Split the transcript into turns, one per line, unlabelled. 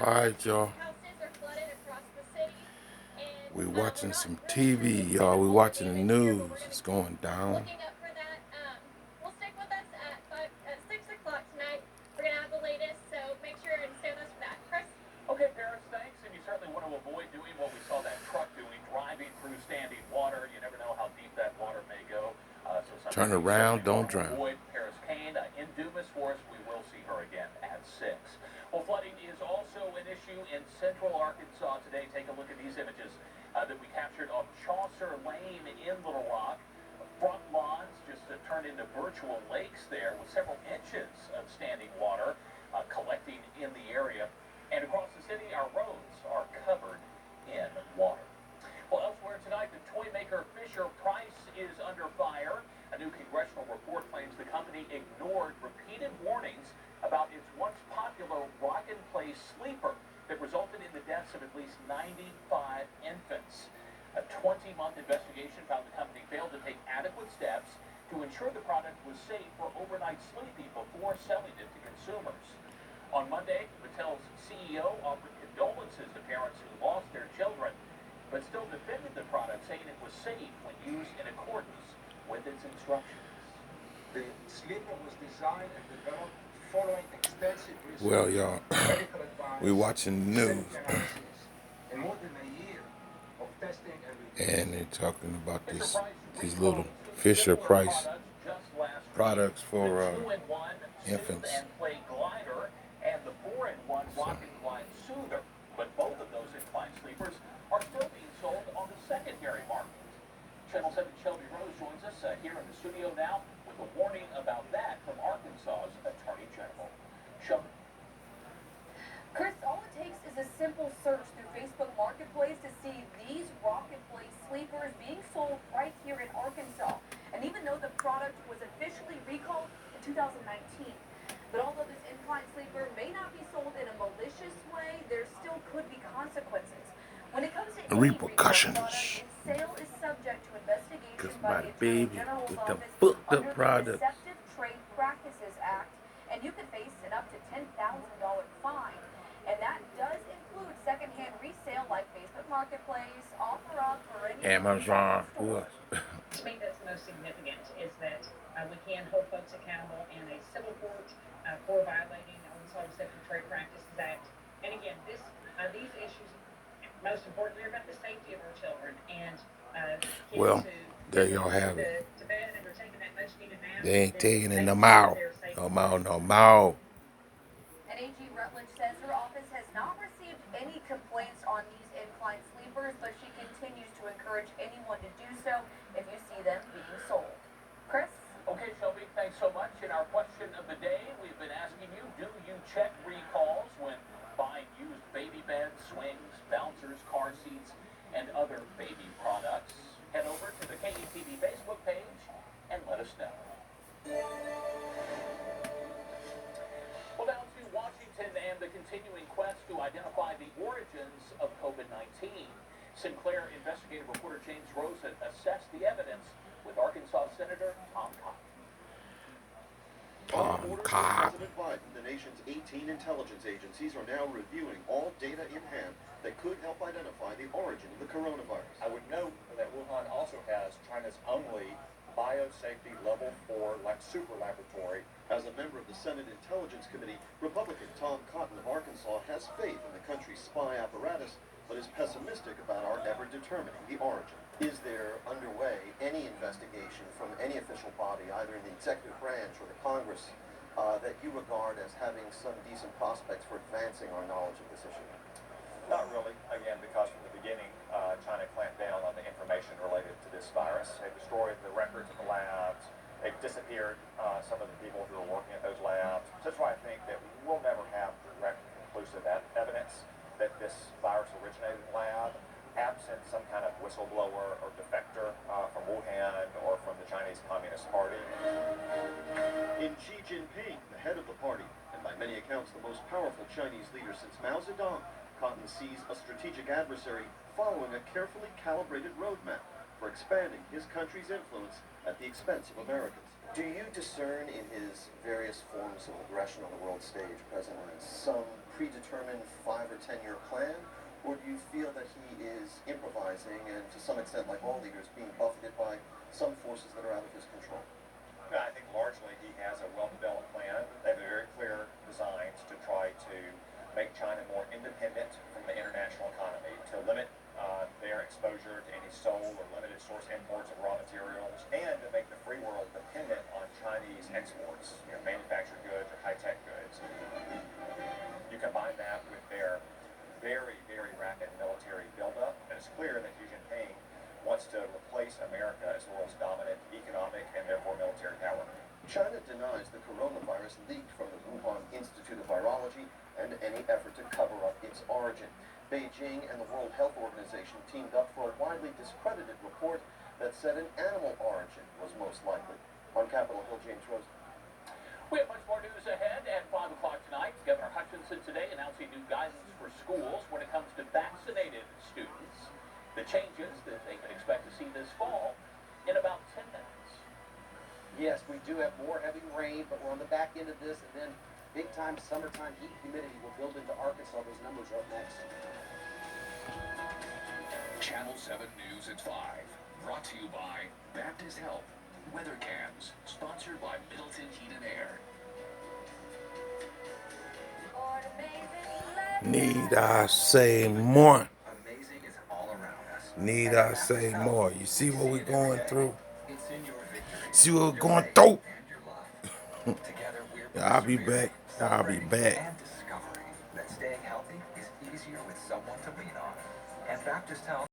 Alright, y'all. We watching some TV, y'all. We watching the news. It's going down.
Okay, parents, thanks. And you certainly want to avoid doing what we saw that truck doing, driving through standing water. You never know how deep that water may go.
Turn around, don't drown.
Avoid Paris Kane in Dumas for us. We will see her again at 6. Well, flooding is also an issue in central Arkansas today. Take a look at these images that we captured on Chaucer Lane in Little Rock. Front lawns just turned into virtual lakes there with several inches of standing water collecting in the area. And across the city, our roads are covered in water. Well, elsewhere tonight, the toy maker Fisher-Price is under fire. A new congressional report claims the company ignored repeated warnings about its once popular rock-and-play sleeper that resulted in the deaths of at least 95 infants. A 20-month investigation found the company failed to take adequate steps to ensure the product was safe for overnight sleeping before selling it to consumers. On Monday, Mattel's CEO offered condolences to parents who lost their children, but still defended the product, saying it was safe when used in accordance with its instructions.
The sleeper was designed and developed following extensive research,
Well, y'all,
medical advice,
we watching the news.
safety analysis, and more than a year of testing and review.
And they're talking about these little Fisher-Price products for infants.
And the 4-in-1 Rock and Glide Soother. But both of those incline sleepers are still being sold on the secondary market. Channel 7 Shelby Rose joins us here in the studio now with a warning about that from Arkansas's Attorney General. Shelby.
Chris, all it takes is a simple search through Facebook Marketplace to see these Rock and Play sleepers being sold right here in Arkansas. And even though the product was officially recalled in 2019, but although this incline sleeper may not be sold in a malicious way, there still could be consequences. When it comes to any
repercussions,
product, its sale is subject to investigation
my
by the Attorney
baby
General's
with the
office
fucked up
under the
product.
Deceptive Trade Practices Act, and you could face an up to $10,000 fine. And that does include secondhand resale like Facebook Marketplace, OfferUp, or any
Amazon.
To me, that's the most significant is that we can hold folks accountable in a civil court for violating the Arkansas Deceptive Trade Practices Act. And again, these issues, most importantly, are about the safety of our children. And
well, there y'all have it.
To bed and they're taking that much needed nap.
They ain't taking it no more. No more, no more.
And AG Rutledge says her office has not received any complaints on these incline sleepers, but she continues to encourage anyone to do so if you see them being sold. Chris?
Okay, Shelby, thanks so much. In our question of the day, we've been asking you, do you check recalls when buying used baby beds, swings, bouncers, car seats, and other baby products? Head over to the KETV Facebook page and let us know. Well, now to Washington and the continuing quest to identify the origins of COVID-19. Sinclair investigative reporter James Rosen assessed the evidence with Arkansas Senator Tom Cotton.
On orders from President Biden, the nation's 18 intelligence agencies are now reviewing all data in hand that could help identify the origin of the coronavirus.
I would note that Wuhan also has China's only biosafety level 4 super laboratory.
As a member of the Senate Intelligence Committee, Republican Tom Cotton of Arkansas has faith in the country's spy apparatus, but is pessimistic about our ever determining the origin. Is there underway any investigation from any official body, either in the executive branch or the Congress, that you regard as having some decent prospects for advancing our knowledge of this issue?
Not really, again, because from the beginning, China clamped down on the information related to this virus. They destroyed the records of the labs. They've disappeared some of the people who are working at those labs. That's why I think that we'll never have direct, conclusive evidence that this virus originated in the lab, absent some kind of whistleblower or defector from Wuhan or from the Chinese Communist Party.
In Xi Jinping, the head of the party, and by many accounts the most powerful Chinese leader since Mao Zedong, Cotton sees a strategic adversary following a carefully calibrated roadmap for expanding his country's influence at the expense of Americans. Do you discern in his various forms of aggression on the world stage presently some predetermined 5 or 10-year plan, or do you feel that he is improvising and, to some extent, like all leaders, being buffeted by some forces that are out of his control?
I think largely he has a well-developed plan. They have very clear designs to try to make China more independent from the international economy, to limit their exposure to any sole or limited source imports of raw materials, and to make the free world dependent on Chinese exports, manufactured goods or high-tech goods. You combine that with their very, very rapid military buildup, and it's clear that Xi Jinping wants to replace America as the world's dominant economic and therefore military power.
China denies the coronavirus leaked from the Wuhan Institute of Virology and any effort to cover up its origin. Beijing and the World Health Organization teamed up for a widely discredited report that said an animal origin was most likely. On Capitol Hill, James Rose.
We have much more news ahead at 5 o'clock tonight. Governor Hutchinson today announcing new guidance for schools when it comes to vaccinated students. The changes that they can expect to see this fall in about 10 minutes.
Yes, we do have more heavy rain, but we're on the back end of this, and then big-time summertime heat and humidity will build into Arkansas. Those numbers are up next.
Channel 7 News at 5. Brought to you by Baptist Health. Weather Cams. Sponsored by Middleton Heat and Air.
Need I say more?
Amazing is all around us.
Need I say more? You see what we're going through?
It's in your victory.
See what we're going through?
And your love. Together we're
I'll be back. I'll be back.
and discovering that staying healthy is easier with someone to lean on. And Baptist Health